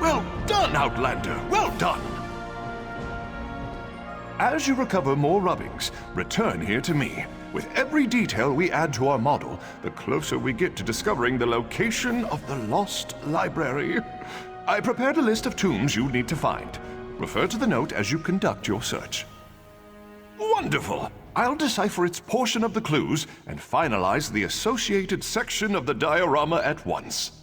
Well done, Outlander! Well done! As you recover more rubbings, return here to me. With every detail we add to our model, the closer we get to discovering the location of the lost library. I prepared a list of tombs you need to find. Refer to the note as you conduct your search. Wonderful! I'll decipher its portion of the clues and finalize the associated section of the diorama at once.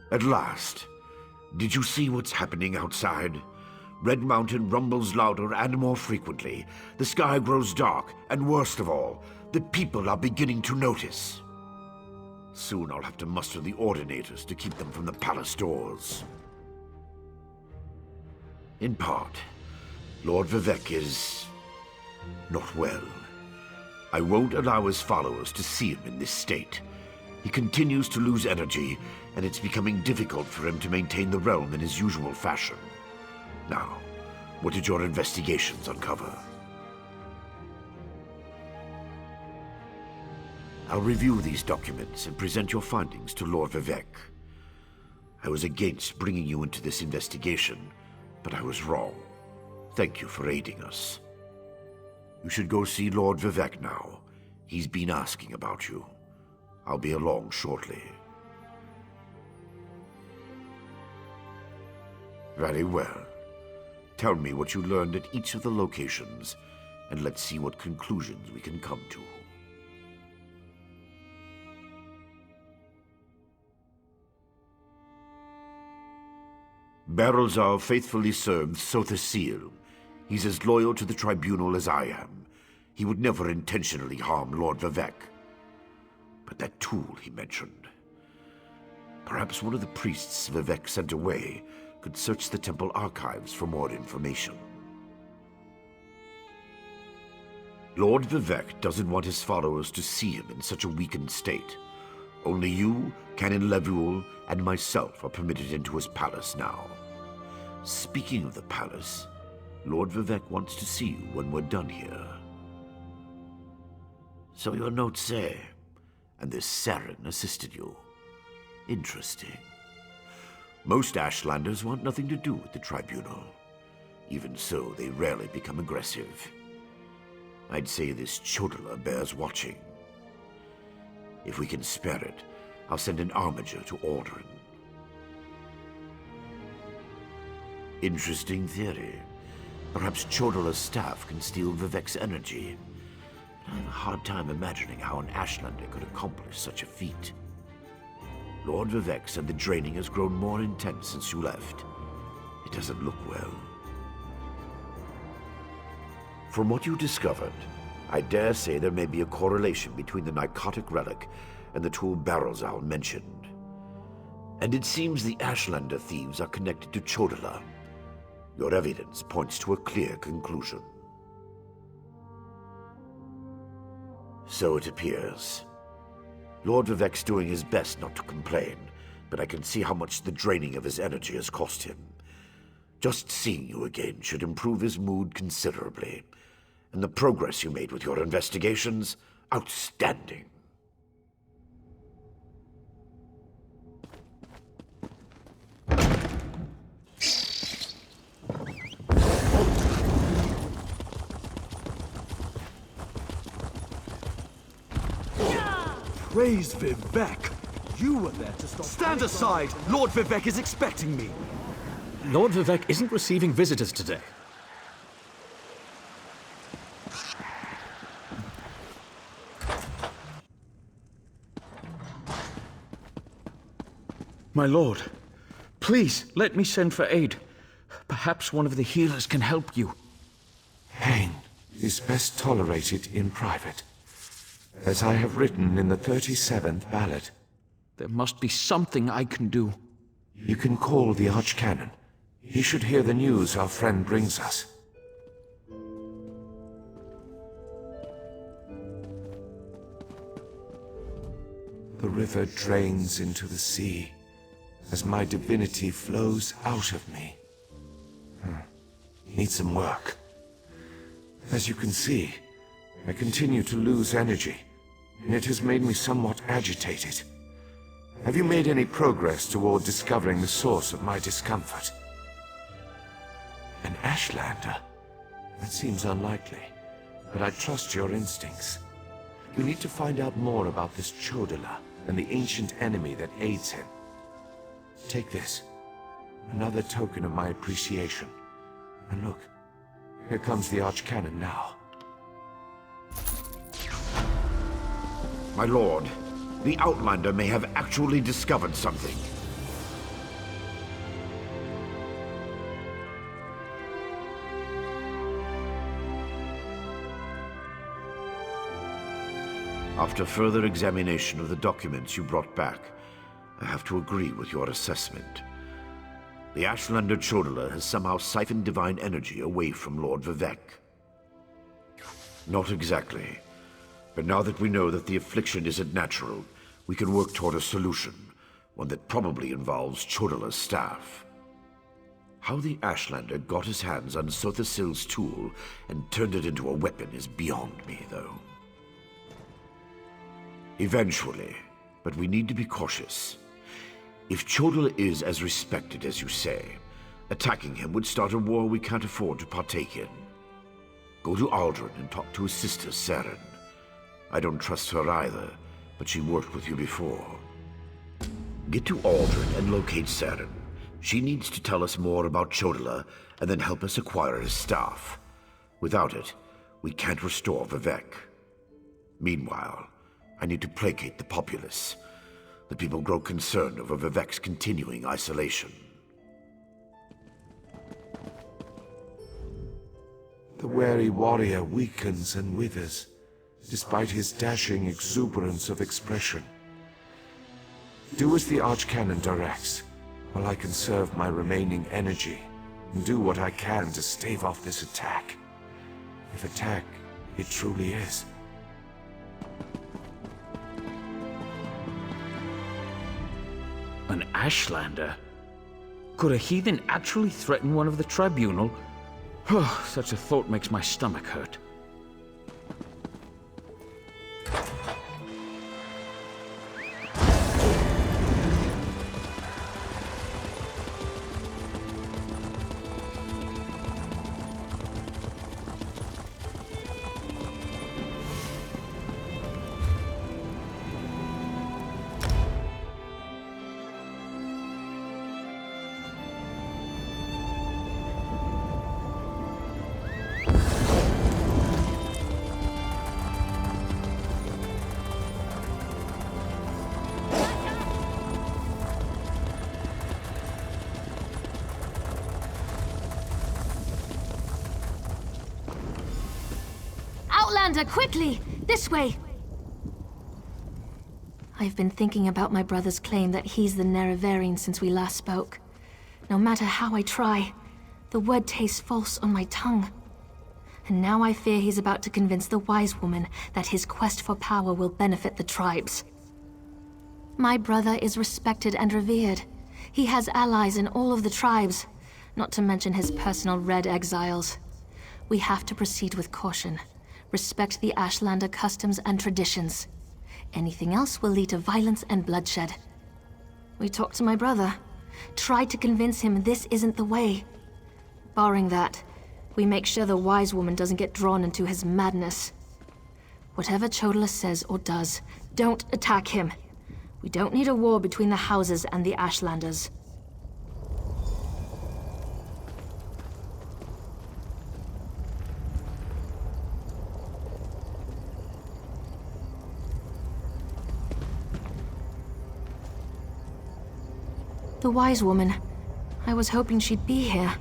At last. Did you see what's happening outside? Red Mountain rumbles louder and more frequently. The sky grows dark, and worst of all, the people are beginning to notice. Soon I'll have to muster the Ordinators to keep them from the palace doors. In part, Lord Vivec is not well. I won't allow his followers to see him in this state. He continues to lose energy, and it's becoming difficult for him to maintain the realm in his usual fashion. Now, what did your investigations uncover? I'll review these documents and present your findings to Lord Vivec. I was against bringing you into this investigation, but I was wrong. Thank you for aiding us. You should go see Lord Vivec now. He's been asking about you. I'll be along shortly. Very well. Tell me what you learned at each of the locations, and let's see what conclusions we can come to. Barrelzar faithfully served Sothasil. He's as loyal to the tribunal as I am. He would never intentionally harm Lord Vivec. But that tool he mentioned. Perhaps one of the priests Vivec sent away could search the temple archives for more information. Lord Vivec doesn't want his followers to see him in such a weakened state. Only you, Canon Levuel, and myself are permitted into his palace now. Speaking of the palace, Lord Vivec wants to see you when we're done here. So your notes say, and this Saren assisted you. Interesting. Most Ashlanders want nothing to do with the tribunal. Even so, they rarely become aggressive. I'd say this Chodala bears watching. If we can spare it, I'll send an armiger to Aldrin. Interesting theory. Perhaps Chodala's staff can steal Vivec's energy. I have a hard time imagining how an Ashlander could accomplish such a feat. Lord Vivec said the draining has grown more intense since you left. It doesn't look well. From what you discovered, I dare say there may be a correlation between the narcotic relic and the tool Barrelzowl mentioned. And it seems the Ashlander thieves are connected to Chodala. Your evidence points to a clear conclusion. So it appears. Lord Vivek's doing his best not to complain, but I can see how much the draining of his energy has cost him. Just seeing you again should improve his mood considerably. And the progress you made with your investigations, outstanding. Praise Vivek! You were there to stop... Stand aside! Lord Vivek is expecting me! Lord Vivek isn't receiving visitors today. My lord, please let me send for aid. Perhaps one of the healers can help you. Pain is best tolerated in private, as I have written in the 37th ballad. There must be something I can do. You can call the Archcanon. He should hear the news our friend brings us. The river drains into the sea as my divinity flows out of me. Need some work. As you can see, I continue to lose energy, and it has made me somewhat agitated. Have you made any progress toward discovering the source of my discomfort? An Ashlander? That seems unlikely, but I trust your instincts. You need to find out more about this Chodala and the ancient enemy that aids him. Take this. Another token of my appreciation. And look, here comes the Archcanon now. My lord, the Outlander may have actually discovered something. After further examination of the documents you brought back, I have to agree with your assessment. The Ashlander Chodala has somehow siphoned divine energy away from Lord Vivek. Not exactly. But now that we know that the affliction isn't natural, we can work toward a solution, one that probably involves Chodala's staff. How the Ashlander got his hands on Sothasil's tool and turned it into a weapon is beyond me, though. Eventually, but we need to be cautious. If Chodala is as respected as you say, attacking him would start a war we can't afford to partake in. Go to Aldrin and talk to his sister, Saren. I don't trust her either, but she worked with you before. Get to Aldrin and locate Saren. She needs to tell us more about Chodala and then help us acquire his staff. Without it, we can't restore Vivek. Meanwhile, I need to placate the populace. The people grow concerned over Vivek's continuing isolation. The wary warrior weakens and withers, despite his dashing exuberance of expression. Do as the Archcanon directs, while I conserve my remaining energy, and do what I can to stave off this attack. If attack it truly is. An Ashlander? Could a heathen actually threaten one of the tribunal? Such a thought makes my stomach hurt. Outlander, quickly! This way! I've been thinking about my brother's claim that he's the Nerevarine since we last spoke. No matter how I try, the word tastes false on my tongue. And now I fear he's about to convince the wise woman that his quest for power will benefit the tribes. My brother is respected and revered. He has allies in all of the tribes, not to mention his personal Red Exiles. We have to proceed with caution. Respect the Ashlander customs and traditions. Anything else will lead to violence and bloodshed. We talked to my brother, tried to convince him this isn't the way. Barring that, we make sure the wise woman doesn't get drawn into his madness. Whatever Chodala says or does, don't attack him. We don't need a war between the houses and the Ashlanders. The wise woman. I was hoping she'd be here.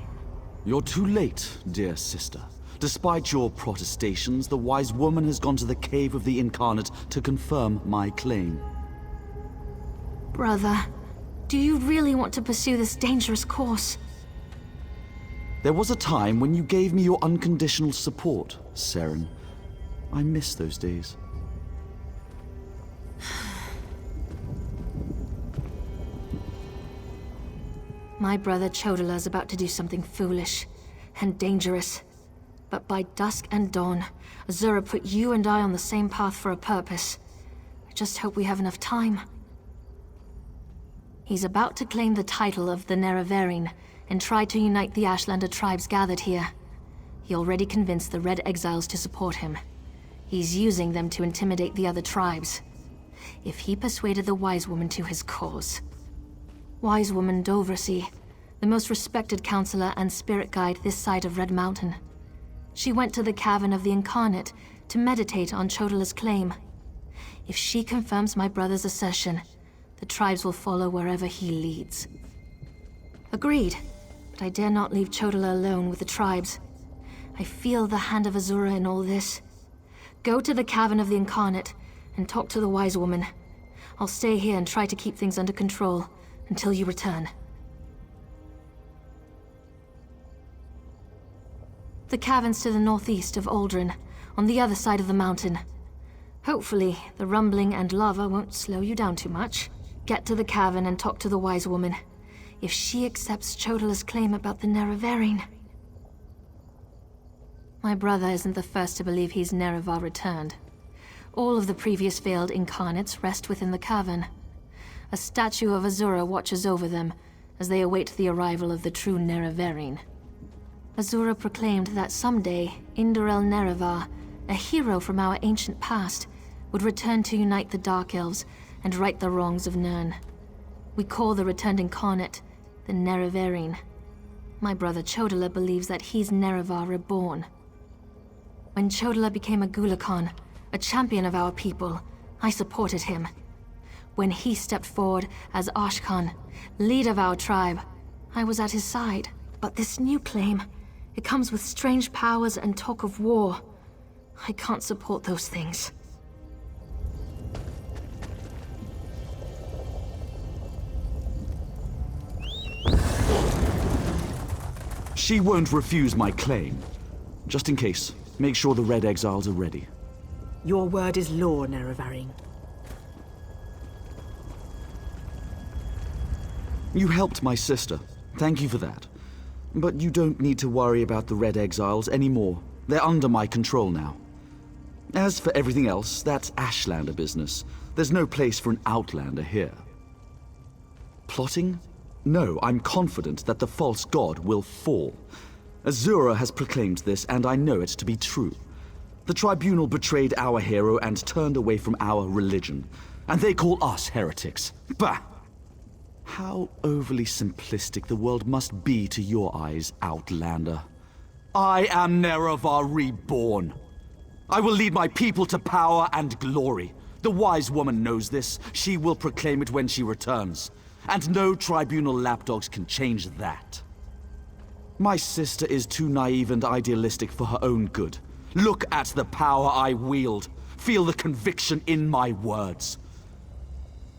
You're too late, dear sister. Despite your protestations, the wise woman has gone to the Cave of the Incarnate to confirm my claim. Brother, do you really want to pursue this dangerous course? There was a time when you gave me your unconditional support, Seren. I miss those days. My brother Chodala's about to do something foolish and dangerous. But by dusk and dawn, Azura put you and I on the same path for a purpose. I just hope we have enough time. He's about to claim the title of the Nerevarine and try to unite the Ashlander tribes gathered here. He already convinced the Red Exiles to support him. He's using them to intimidate the other tribes. If he persuaded the Wise Woman to his cause. Wise Woman Dovrasi, the most respected counselor and spirit guide this side of Red Mountain. She went to the Cavern of the Incarnate to meditate on Chodala's claim. If she confirms my brother's assertion, the tribes will follow wherever he leads. Agreed, but I dare not leave Chodala alone with the tribes. I feel the hand of Azura in all this. Go to the Cavern of the Incarnate and talk to the Wise Woman. I'll stay here and try to keep things under control until you return. The cavern's to the northeast of Aldrin, on the other side of the mountain. Hopefully, the rumbling and lava won't slow you down too much. Get to the cavern and talk to the Wise Woman. If she accepts Chodala's claim about the Nerevarine. My brother isn't the first to believe he's Nerevar returned. All of the previous failed incarnates rest within the cavern. A statue of Azura watches over them as they await the arrival of the true Nerevarine. Azura proclaimed that someday, Indorel Nerevar, a hero from our ancient past, would return to unite the Dark Elves and right the wrongs of Nirn. We call the returned incarnate the Nerevarine. My brother Chodala believes that he's Nerevar reborn. When Chodala became a Gulakhan, a champion of our people, I supported him. When he stepped forward as Ashkan, leader of our tribe, I was at his side. But this new claim, it comes with strange powers and talk of war. I can't support those things. She won't refuse my claim. Just in case, make sure the Red Exiles are ready. Your word is law, Nerevarine. You helped my sister. Thank you for that. But you don't need to worry about the Red Exiles anymore. They're under my control now. As for everything else, that's Ashlander business. There's no place for an Outlander here. Plotting? No, I'm confident that the false god will fall. Azura has proclaimed this, and I know it to be true. The Tribunal betrayed our hero and turned away from our religion. And they call us heretics. Bah! How overly simplistic the world must be to your eyes, Outlander. I am Nerevar reborn. I will lead my people to power and glory. The Wise Woman knows this. She will proclaim it when she returns. And no Tribunal lapdogs can change that. My sister is too naive and idealistic for her own good. Look at the power I wield. Feel the conviction in my words.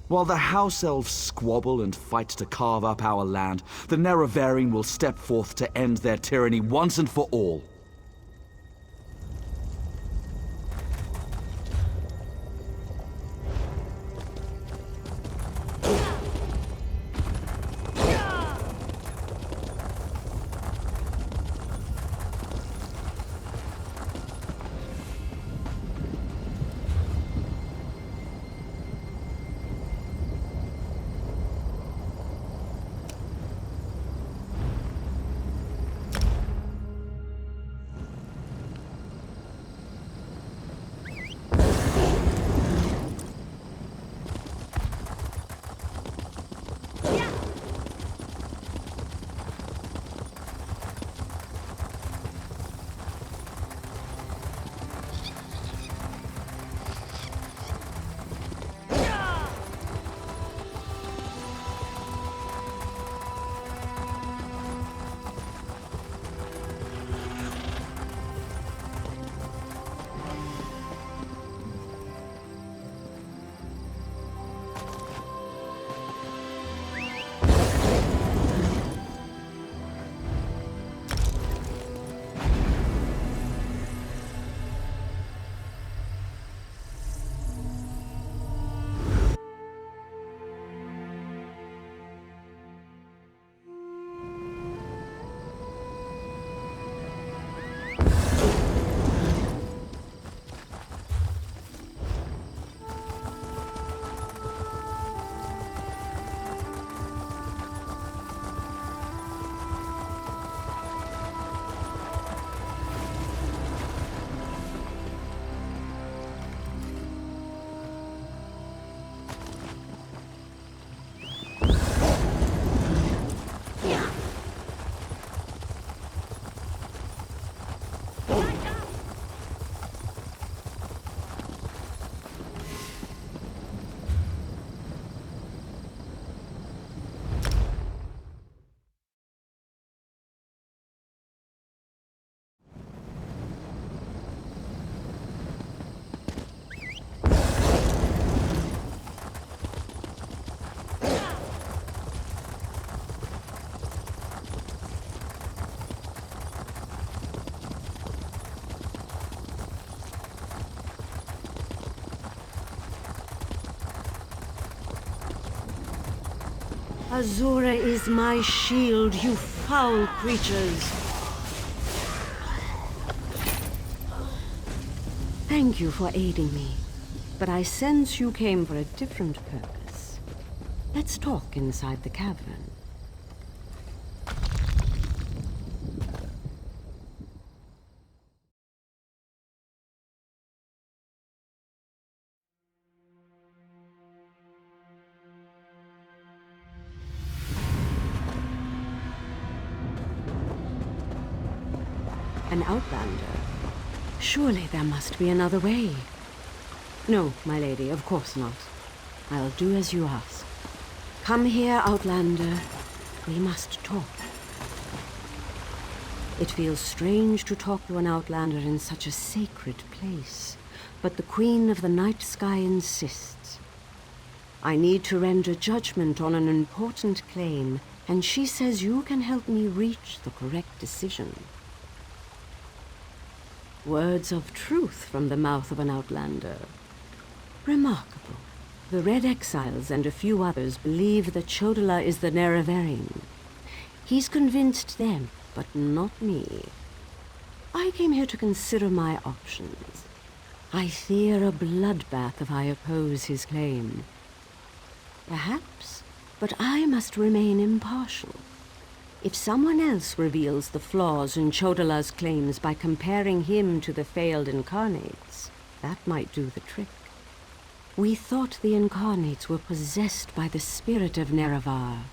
While the House Elves squabble and fight to carve up our land, the Nerevarine will step forth to end their tyranny once and for all. Azura is my shield, you foul creatures. Thank you for aiding me, but I sense you came for a different purpose. Let's talk inside the cavern. An outlander? Surely there must be another way. No, my lady, of course not. I'll do as you ask. Come here, outlander. We must talk. It feels strange to talk to an outlander in such a sacred place, but the Queen of the Night Sky insists. I need to render judgment on an important claim, and she says you can help me reach the correct decision. Words of truth from the mouth of an outlander. Remarkable. The Red Exiles and a few others believe that Chodala is the Nerevarine. He's convinced them, but not me. I came here to consider my options. I fear a bloodbath if I oppose his claim. Perhaps, but I must remain impartial. If someone else reveals the flaws in Chodala's claims by comparing him to the failed incarnates, that might do the trick. We thought the incarnates were possessed by the spirit of Nerevar,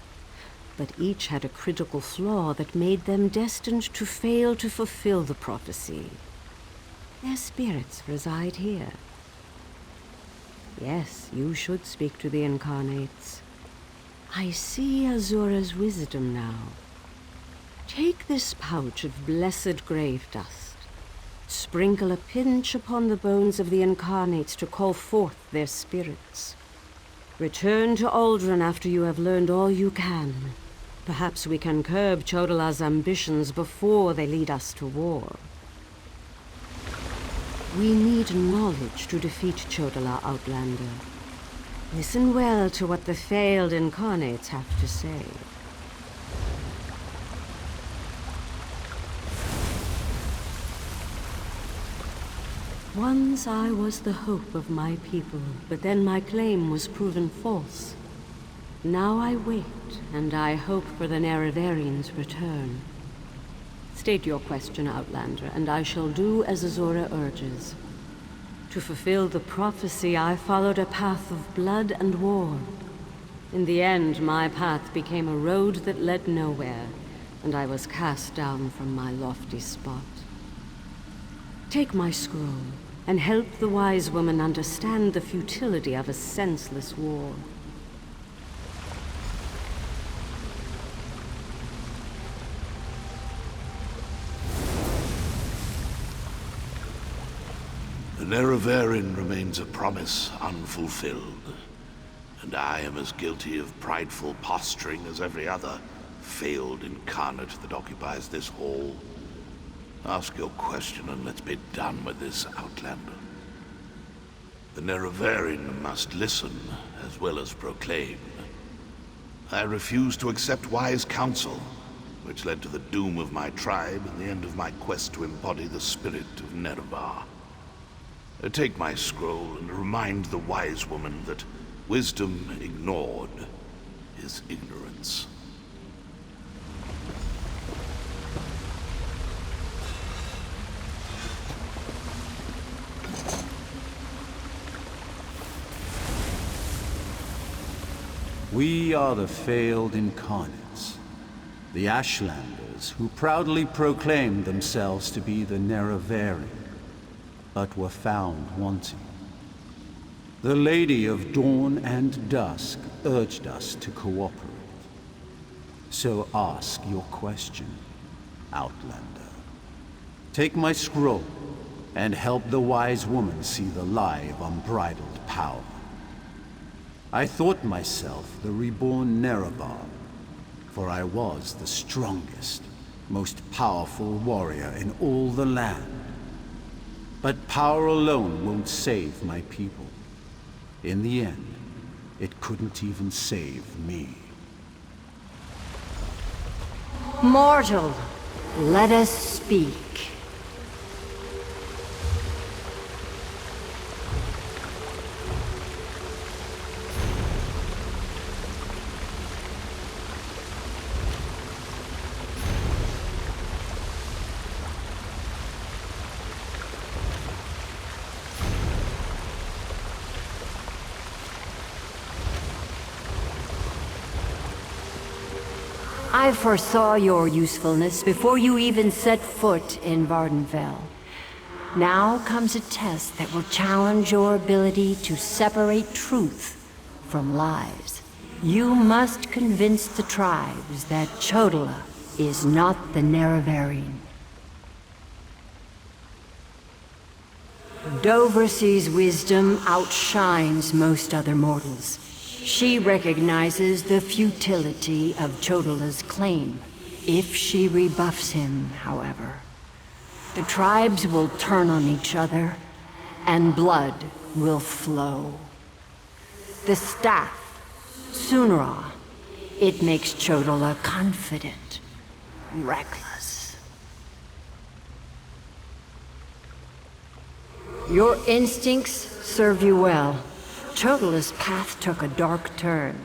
but each had a critical flaw that made them destined to fail to fulfill the prophecy. Their spirits reside here. Yes, you should speak to the incarnates. I see Azura's wisdom now. Take this pouch of blessed grave dust. Sprinkle a pinch upon the bones of the incarnates to call forth their spirits. Return to Aldrin after you have learned all you can. Perhaps we can curb Chodala's ambitions before they lead us to war. We need knowledge to defeat Chodala, Outlander. Listen well to what the failed incarnates have to say. Once I was the hope of my people, but then my claim was proven false. Now I wait, and I hope for the Nerevarion's return. State your question, Outlander, and I shall do as Azora urges. To fulfill the prophecy, I followed a path of blood and war. In the end, my path became a road that led nowhere, and I was cast down from my lofty spot. Take my scroll, and help the wise woman understand the futility of a senseless war. The Nerevarine remains a promise unfulfilled, and I am as guilty of prideful posturing as every other failed incarnate that occupies this hall. Ask your question and let's be done with this, Outlander. The Nerevarine must listen as well as proclaim. I refuse to accept wise counsel, which led to the doom of my tribe and the end of my quest to embody the spirit of Nerevar. Take my scroll and remind the wise woman that wisdom ignored is ignorance. We are the failed incarnates, the Ashlanders who proudly proclaimed themselves to be the Nerevarine, but were found wanting. The Lady of Dawn and Dusk urged us to cooperate. So ask your question, Outlander. Take my scroll and help the wise woman see the lie of unbridled power. I thought myself the reborn Nerevar, for I was the strongest, most powerful warrior in all the land. But power alone won't save my people. In the end, it couldn't even save me. Mortal, let us speak. I foresaw your usefulness before you even set foot in Vvardenfell. Now comes a test that will challenge your ability to separate truth from lies. You must convince the tribes that Chodala is not the Nerevarine. Doversee's wisdom outshines most other mortals. She recognizes the futility of Chodala's claim. If she rebuffs him, however, the tribes will turn on each other, and blood will flow. The staff, Sunra, it makes Chodala confident, reckless. Your instincts serve you well. Chodala's path took a dark turn.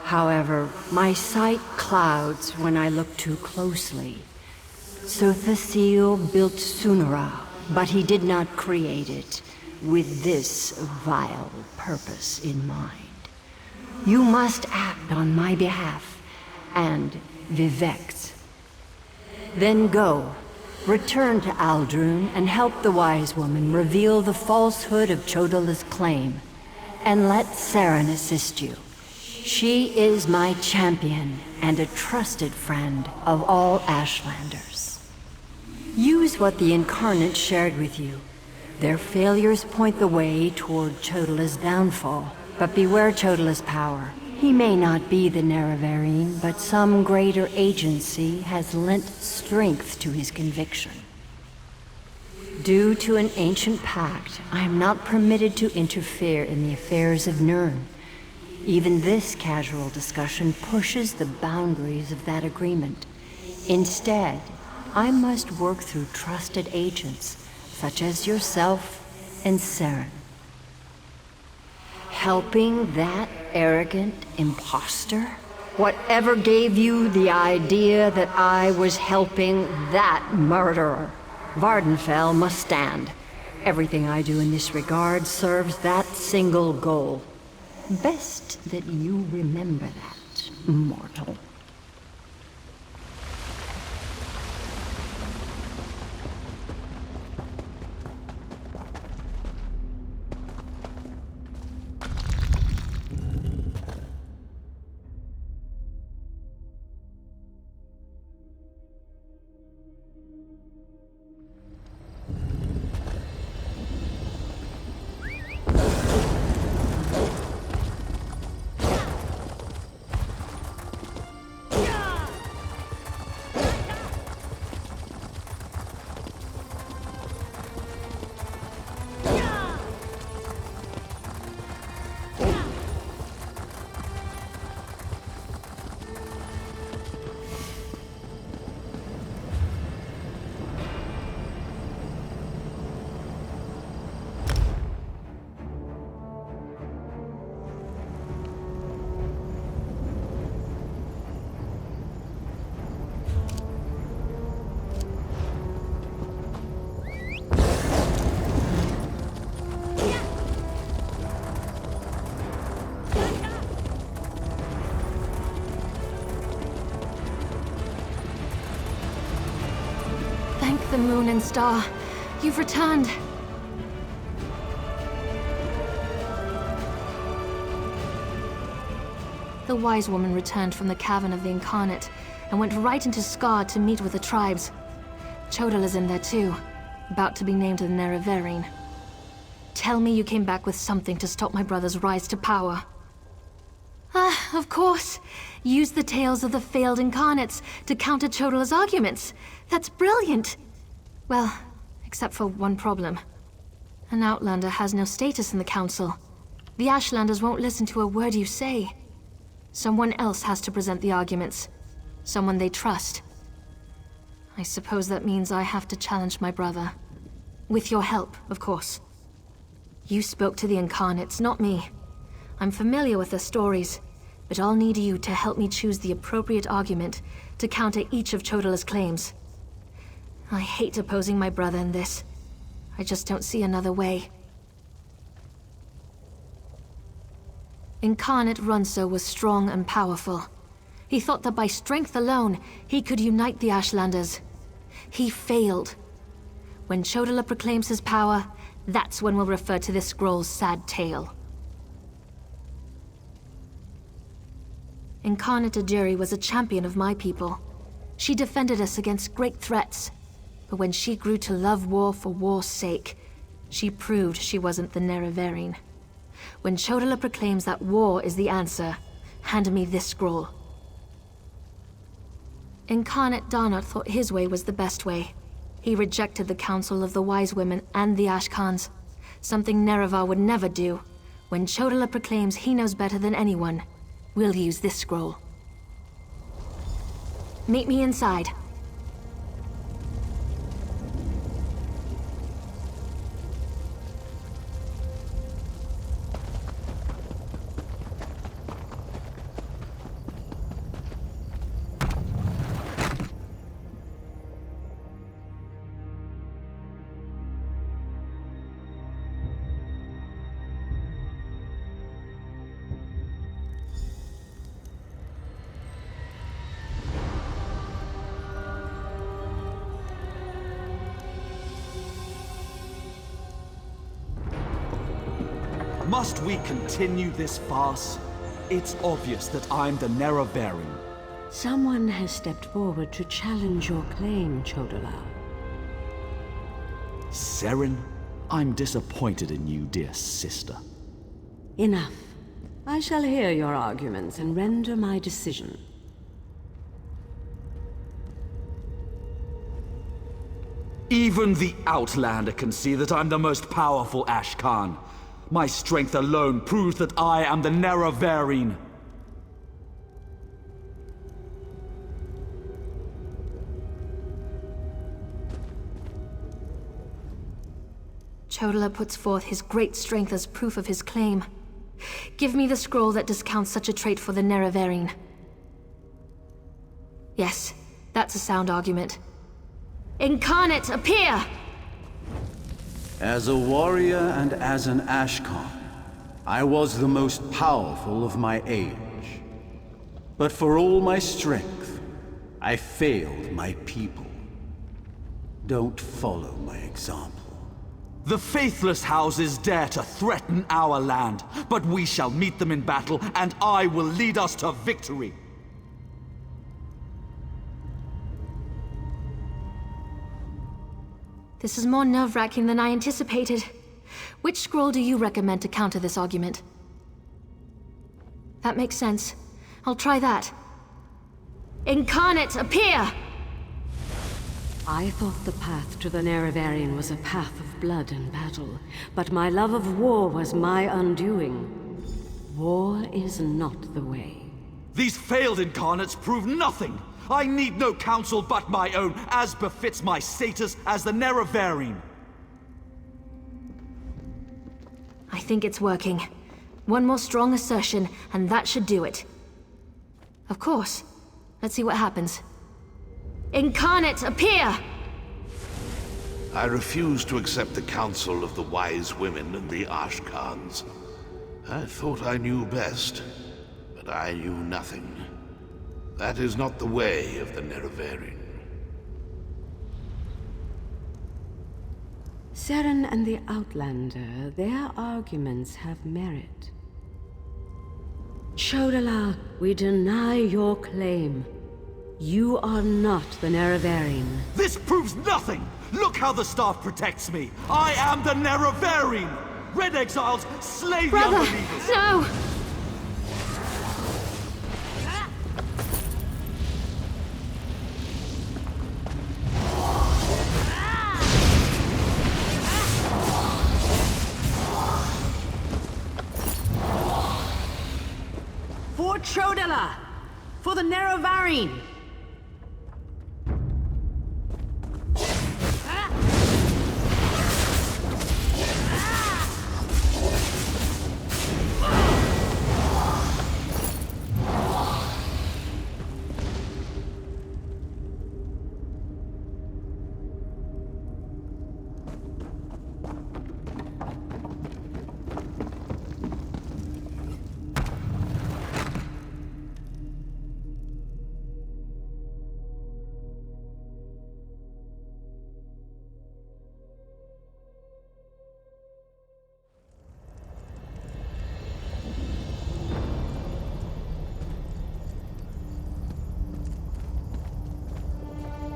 However, my sight clouds when I look too closely. Sothasil built Sunra, but he did not create it with this vile purpose in mind. You must act on my behalf and Vivek's. Then go, return to Aldrun and help the wise woman reveal the falsehood of Chodala's claim. And let Saren assist you. She is my champion and a trusted friend of all Ashlanders. Use what the Incarnate shared with you. Their failures point the way toward Chodala's downfall. But beware Chodala's power. He may not be the Nerevarine, but some greater agency has lent strength to his conviction. Due to an ancient pact, I am not permitted to interfere in the affairs of Nirn. Even this casual discussion pushes the boundaries of that agreement. Instead, I must work through trusted agents, such as yourself and Saren. Helping that arrogant imposter? Whatever gave you the idea that I was helping that murderer? Vvardenfell must stand. Everything I do in this regard serves that single goal. Best that you remember that, mortal. The moon and star, you've returned. The wise woman returned from the cavern of the Incarnate and went right into Scar to meet with the tribes. Chodala's in there too, about to be named the Nerevarine. Tell me you came back with something to stop my brother's rise to power. Ah, of course. Use the tales of the failed Incarnates to counter Chodala's arguments. That's brilliant. Well, except for one problem. An Outlander has no status in the Council. The Ashlanders won't listen to a word you say. Someone else has to present the arguments. Someone they trust. I suppose that means I have to challenge my brother. With your help, of course. You spoke to the Incarnates, not me. I'm familiar with their stories, but I'll need you to help me choose the appropriate argument to counter each of Chodala's claims. I hate opposing my brother in this. I just don't see another way. Incarnate Runso was strong and powerful. He thought that by strength alone, he could unite the Ashlanders. He failed. When Chodala proclaims his power, that's when we'll refer to this scroll's sad tale. Incarnate Ajiri was a champion of my people. She defended us against great threats. But when she grew to love war for war's sake, she proved she wasn't the Nerevarine. When Chodala proclaims that war is the answer, hand me this scroll. Incarnate Darnot thought his way was the best way. He rejected the counsel of the Wise Women and the Ashkans, something Nerevar would never do. When Chodala proclaims he knows better than anyone, we'll use this scroll. Meet me inside. Must we continue this farce? It's obvious that I'm the Nerevarine. Someone has stepped forward to challenge your claim, Chodala. Seren, I'm disappointed in you, dear sister. Enough. I shall hear your arguments and render my decision. Even the Outlander can see that I'm the most powerful Ashkan. My strength alone proves that I am the Nerevarine. Chodola puts forth his great strength as proof of his claim. Give me the scroll that discounts such a trait for the Nerevarine. Yes, that's a sound argument. Incarnate, appear! As a warrior and as an Ashkan, I was the most powerful of my age. But for all my strength, I failed my people. Don't follow my example. The faithless houses dare to threaten our land, but we shall meet them in battle, and I will lead us to victory. This is more nerve-wracking than I anticipated. Which scroll do you recommend to counter this argument? That makes sense. I'll try that. Incarnate, appear! I thought the path to the Nerevarine was a path of blood and battle, but my love of war was my undoing. War is not the way. These failed incarnates prove nothing! I need no counsel but my own, as befits my status as the Nerevarine. I think it's working. One more strong assertion, and that should do it. Of course. Let's see what happens. Incarnate, appear! I refuse to accept the counsel of the wise women and the Ashkans. I thought I knew best, but I knew nothing. That is not the way of the Nerevarine. Seren and the Outlander, their arguments have merit. Chodola, we deny your claim. You are not the Nerevarine. This proves nothing! Look how the staff protects me! I am the Nerevarine! Red Exiles, slay the Brother, unbelievers! no! For Chodola! For the Nerevarine!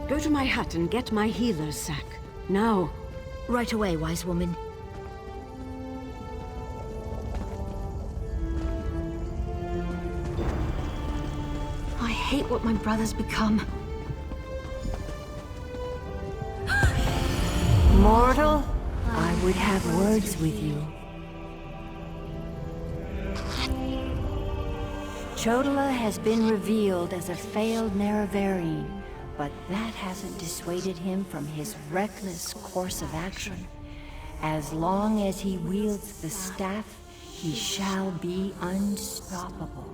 Go to my hut and get my healer's sack. Now. Right away, wise woman. I hate what my brother's become. Mortal, I would have words with you. Chodola has been revealed as a failed Nerevarine, but that hasn't dissuaded him from his reckless course of action. As long as he wields the staff, he shall be unstoppable.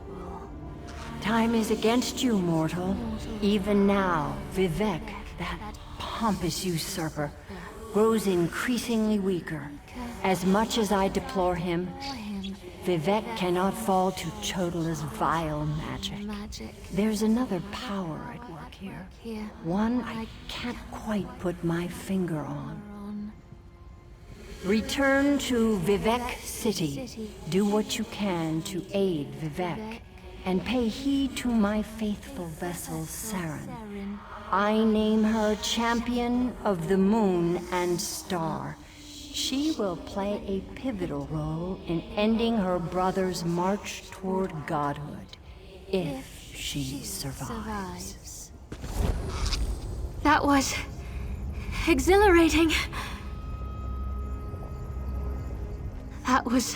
Time is against you, mortal. Even now, Vivek, that pompous usurper, grows increasingly weaker. As much as I deplore him, Vivek cannot fall to Chodola's vile magic. There's another power at work here. One I can't quite put my finger on. Return to Vivek City. Do what you can to aid Vivek. and pay heed to my faithful vessel, Saren. I name her Champion of the Moon and Star. She will play a pivotal role in ending her brother's march toward godhood, if she survives. That was exhilarating. That was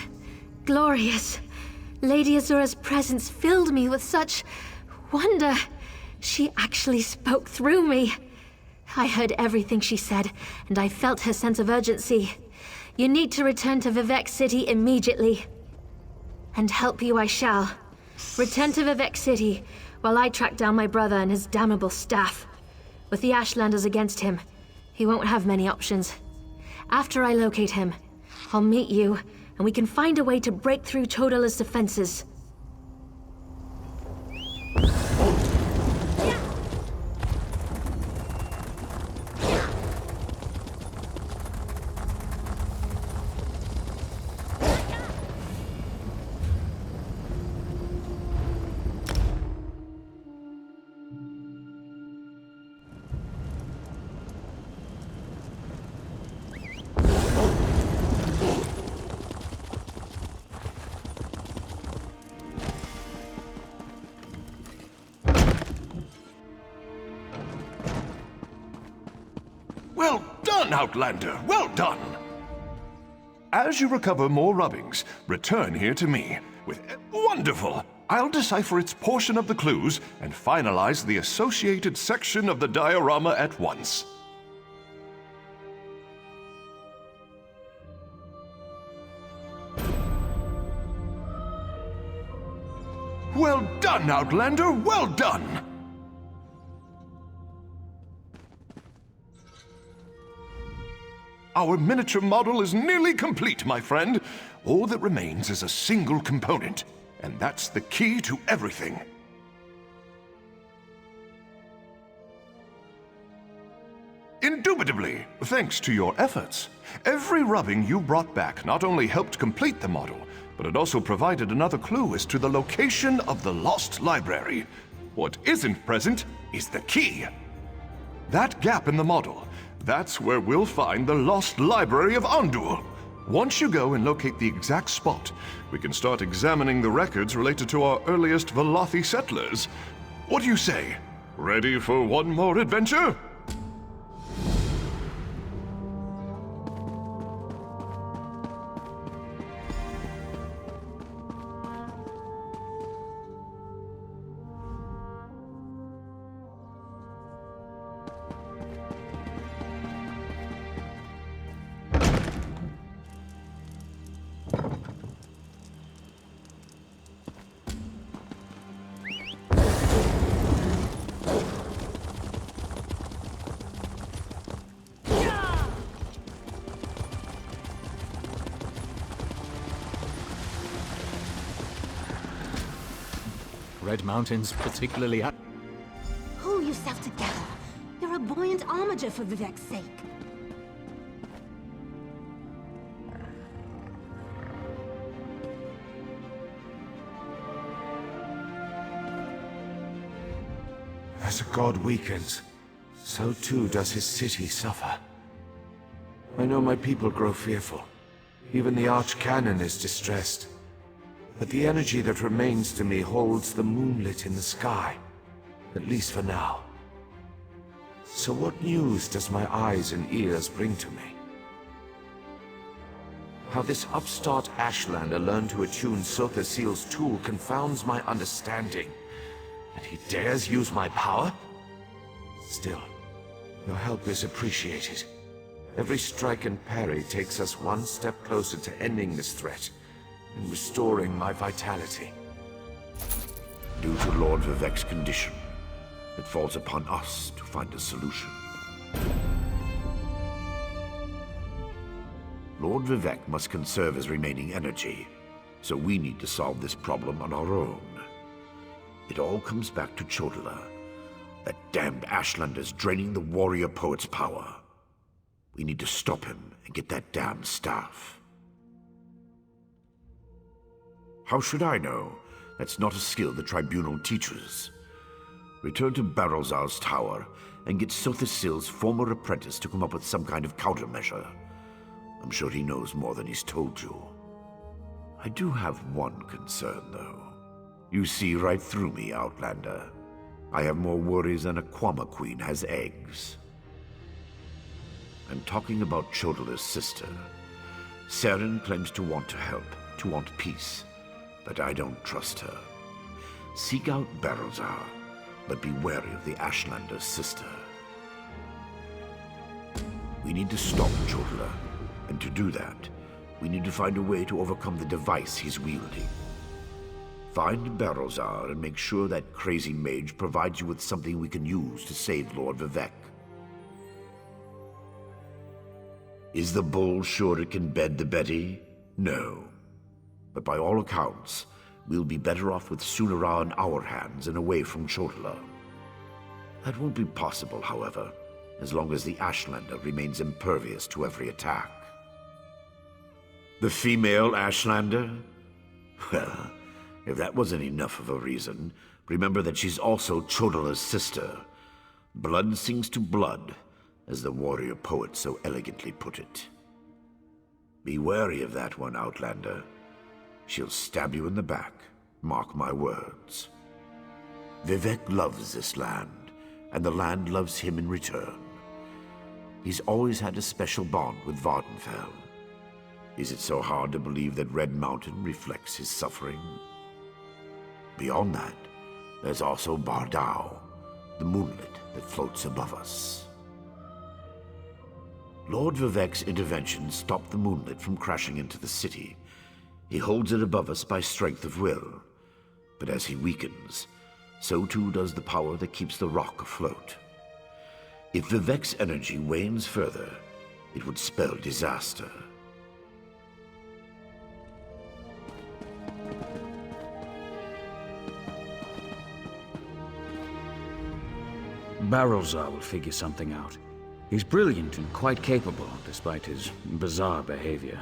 glorious. Lady Azura's presence filled me with such wonder. She actually spoke through me. I heard everything she said, and I felt her sense of urgency. You need to return to Vivec City immediately. And help you I shall. Return to Vivec City while I track down my brother and his damnable staff. With the Ashlanders against him, he won't have many options. After I locate him, I'll meet you, and we can find a way to break through Chodala's defenses. Well done, Outlander! Well done! As you recover more rubbings, return here to me. Wonderful! I'll decipher its portion of the clues and finalize the associated section of the diorama at once. Well done, Outlander! Well done! Our miniature model is nearly complete, my friend. All that remains is a single component, and that's the key to everything. Indubitably, thanks to your efforts. Every rubbing you brought back not only helped complete the model, but it also provided another clue as to the location of the lost library. What isn't present is the key. That gap in the model, that's where we'll find the lost library of Andul. Once you go and locate the exact spot, we can start examining the records related to our earliest Velothi settlers. What do you say? Ready for one more adventure? Red Mountain's particularly up. Pull yourself together. You're a buoyant armiger for Vivec's sake. As a god weakens, so too does his city suffer. I know my people grow fearful. Even the Archcanon is distressed. But the energy that remains to me holds the moonlit in the sky, at least for now. So what news does my eyes and ears bring to me? How this upstart Ashlander learned to attune Sotha Seal's tool confounds my understanding. And he dares use my power? Still, your help is appreciated. Every strike and parry takes us one step closer to ending this threat and restoring my vitality. Due to Lord Vivec's condition, it falls upon us to find a solution. Lord Vivec must conserve his remaining energy, so we need to solve this problem on our own. It all comes back to Chodala. That damned Ashlander's draining the warrior poet's power. We need to stop him and get that damned staff. How should I know That's not a skill the Tribunal teaches. Return to Barrelzar's tower and get Sothis former apprentice to come up with some kind of countermeasure. I'm sure he knows more than he's told you. I do have one concern, though. You see right through me, Outlander. I have more worries than a Quama Queen has eggs. I'm talking about Chodala's sister. Seren claims to want to help, to want peace, but I don't trust her. Seek out Barrelzar, but be wary of the Ashlander's sister. We need to stop Chodala, and to do that, we need to find a way to overcome the device he's wielding. Find Barrelzar and make sure that crazy mage provides you with something we can use to save Lord Vivec. Is the bull sure it can bed the Betty? No. But by all accounts, we'll be better off with Sunara in our hands and away from Chodala. That won't be possible, however, as long as the Ashlander remains impervious to every attack. The female Ashlander? Well, if that wasn't enough of a reason, remember that she's also Chodala's sister. Blood sings to blood, as the warrior poet so elegantly put it. Be wary of that one, Outlander. She'll stab you in the back, mark my words. Vivec loves this land, and the land loves him in return. He's always had a special bond with Vvardenfell. Is it so hard to believe that Red Mountain reflects his suffering? Beyond that, there's also Bardao, the moonlit that floats above us. Lord Vivec's intervention stopped the moonlit from crashing into the city. He holds it above us by strength of will. But as he weakens, so too does the power that keeps the rock afloat. If Vivec's energy wanes further, it would spell disaster. Barrelzar will figure something out. He's brilliant and quite capable, despite his bizarre behavior.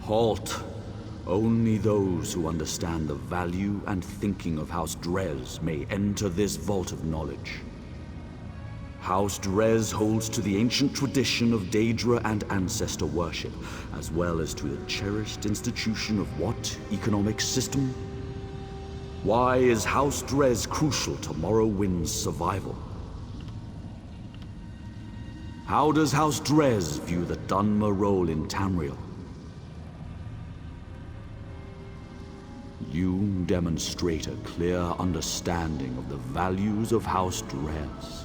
Halt. Only those who understand the value and thinking of House Drez may enter this vault of knowledge. House Drez holds to the ancient tradition of Daedra and ancestor worship, as well as to the cherished institution of what economic system? Why is House Drez crucial to Morrowind's survival? How does House Drez view the Dunmer role in Tamriel? You demonstrate a clear understanding of the values of House Drez.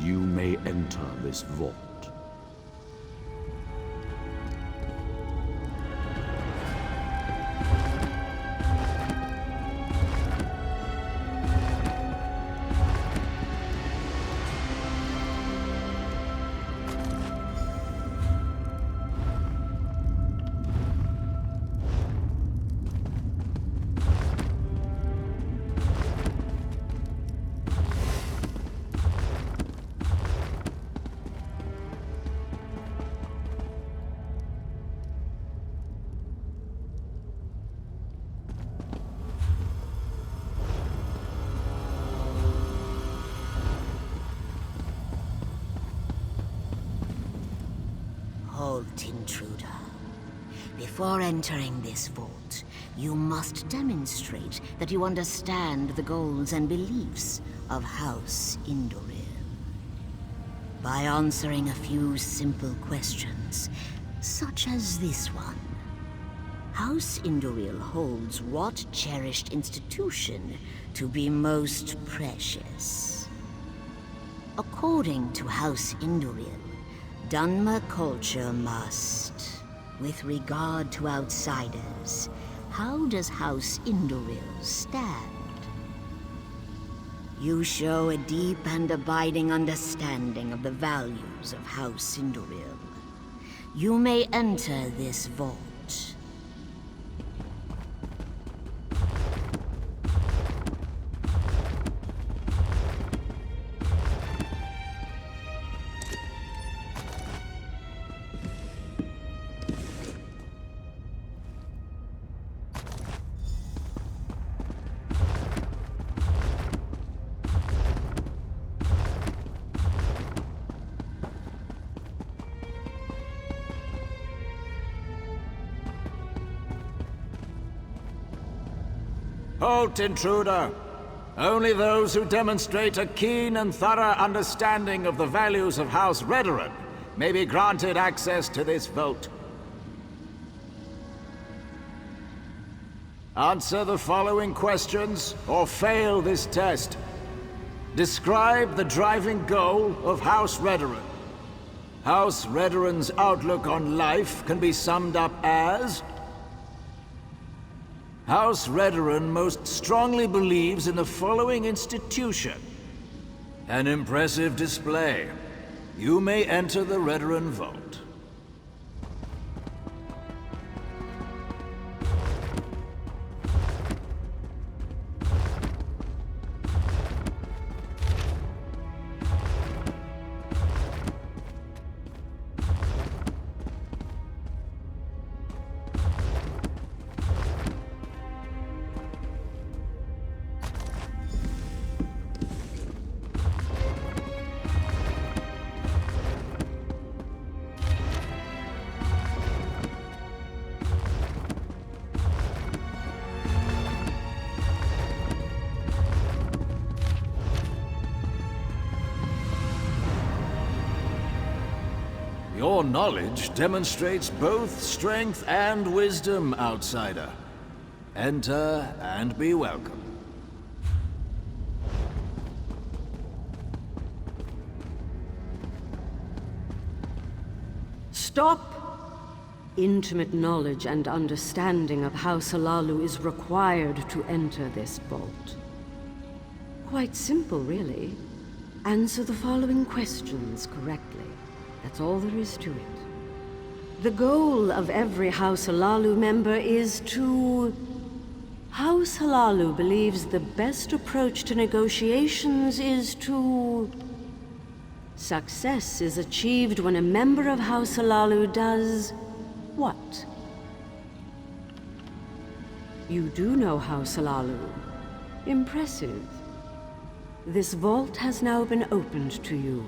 You may enter this vault. Halt, intruder. Before entering this vault, you must demonstrate that you understand the goals and beliefs of House Indoril. By answering a few simple questions, such as this one. House Indoril holds what cherished institution to be most precious? According to House Indoril, Dunmer culture must. With regard to outsiders, how does House Indoril stand? You show a deep and abiding understanding of the values of House Indoril. You may enter this vault. Halt, intruder! Only those who demonstrate a keen and thorough understanding of the values of House Redoran may be granted access to this vault. Answer the following questions, or fail this test. Describe the driving goal of House Redoran. House Redoran's outlook on life can be summed up as... House Redoran most strongly believes in the following institution. An impressive display. You may enter the Redoran Vault. Your knowledge demonstrates both strength and wisdom, outsider. Enter and be welcome. Stop! Intimate knowledge and understanding of House Alalu is required to enter this vault. Quite simple, really. Answer the following questions correctly. That's all there is to it. The goal of every House Alalu member is to... House Alalu believes the best approach to negotiations is to... Success is achieved when a member of House Alalu does... what? You do know House Alalu. Impressive. This vault has now been opened to you.